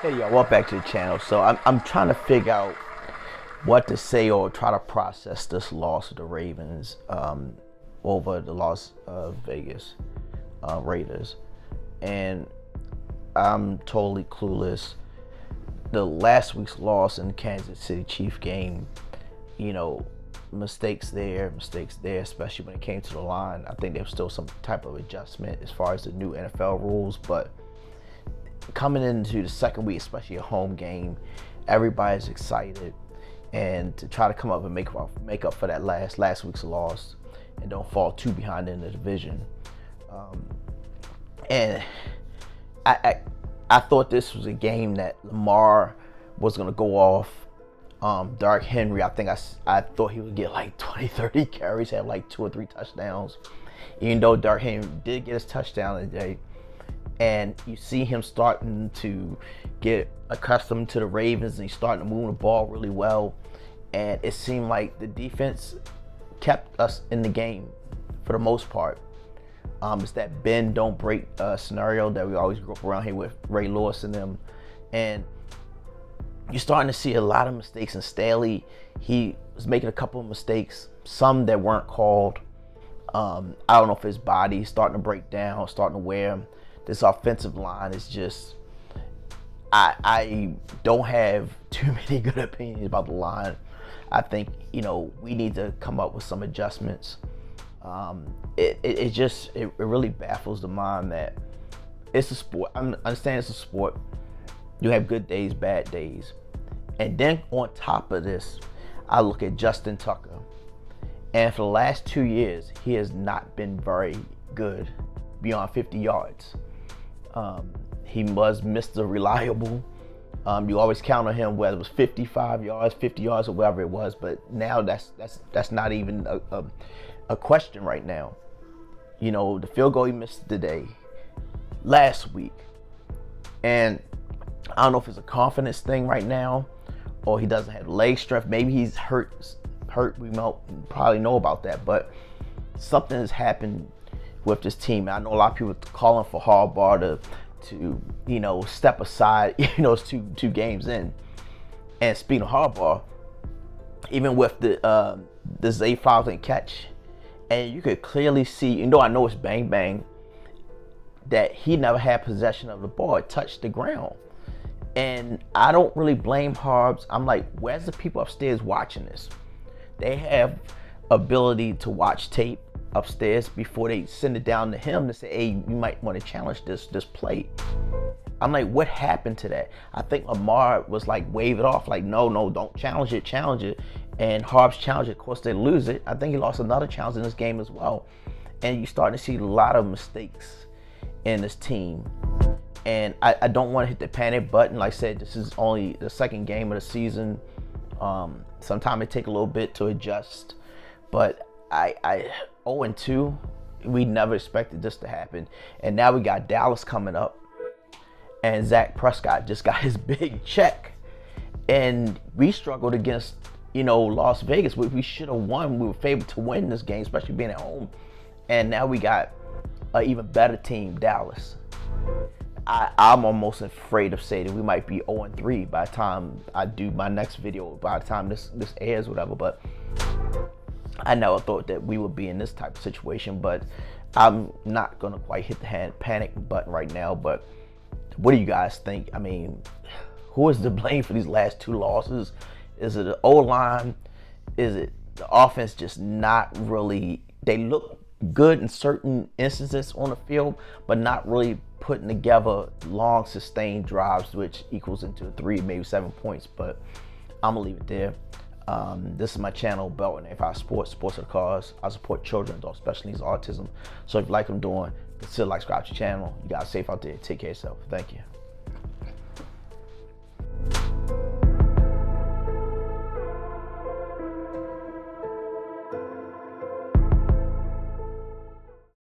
Hey y'all, welcome back to the channel. So I'm trying to figure out what to say or try to process this loss of the Ravens over the Las Vegas Raiders, and I'm totally clueless. The last week's loss in the Kansas City Chief game, you know, mistakes there, especially when it came to the line. I think there was still some type of adjustment as far as the new NFL rules, but coming into the second week, especially a home game, everybody's excited, and to try to come up and make up for that last week's loss, and don't fall too behind in the division. And I thought this was a game that Lamar was gonna go off. Dark Henry, I thought he would get like 20-30 carries, have like 2 or 3 touchdowns, even though Dark Henry did get his touchdown today. And you see him starting to get accustomed to the Ravens, and he's starting to move the ball really well. And it seemed like the defense kept us in the game for the most part. It's that bend don't break scenario that we always grew up around here with Ray Lewis and them. And you're starting to see a lot of mistakes in Staley. He was making a couple of mistakes, some that weren't called. I don't know if his body's starting to break down, starting to wear him. This offensive line is just, I don't have too many good opinions about the line. I think, we need to come up with some adjustments. It really baffles the mind that it's a sport. I understand it's a sport. You have good days, bad days. And then on top of this, I look at Justin Tucker. And for the last 2 years, he has not been very good beyond 50 yards. He was Mr. Reliable. You always count on him, whether it was 55 yards, 50 yards, or whatever it was. But now that's not even a question right now. The field goal he missed today, last week, and I don't know if it's a confidence thing right now, or he doesn't have leg strength. Maybe he's hurt. We probably know about that, but something has happened with this team. I know a lot of people calling for Harbaugh to step aside. It's two games in. And speaking of Harbaugh, even with the Zay Flowers catch, and you could clearly see, I know it's bang bang, that he never had possession of the ball. It touched the ground. And I don't really blame Harbs. I'm like, where's the people upstairs watching this? They have ability to watch tape upstairs before they send it down to him to say, hey, you might want to challenge this play. I'm like, what happened to that? I think Lamar was like, wave it off, like, no, don't challenge it. And Harbs challenged it. Of course, they lose it. I think he lost another challenge in this game as well. And you're starting to see a lot of mistakes in this team. And I don't want to hit the panic button. Like I said, this is only the second game of the season. Sometimes it takes a little bit to adjust. But I 0-2, we never expected this to happen. And now we got Dallas coming up. And Dak Prescott just got his big check. And we struggled against, Las Vegas. We should have won. We were favored to win this game, especially being at home. And now we got an even better team, Dallas. I'm almost afraid of saying that we might be 0-3 by the time I do my next video, by the time this airs, whatever. But I never thought that we would be in this type of situation. But I'm not going to quite hit the panic button right now. But what do you guys think? I mean, who is to blame for these last 2 losses? Is it the O-line? Is it the offense just not really? They look good in certain instances on the field, but not really putting together long sustained drives, which equals into 3, maybe 7 points. But I'm gonna leave it there. This is my channel, Beltway, sports of the cause. I support children, adults, special needs, autism. So if you like what I'm doing, consider subscribe to the channel. You guys safe out there. Take care of yourself. Thank you.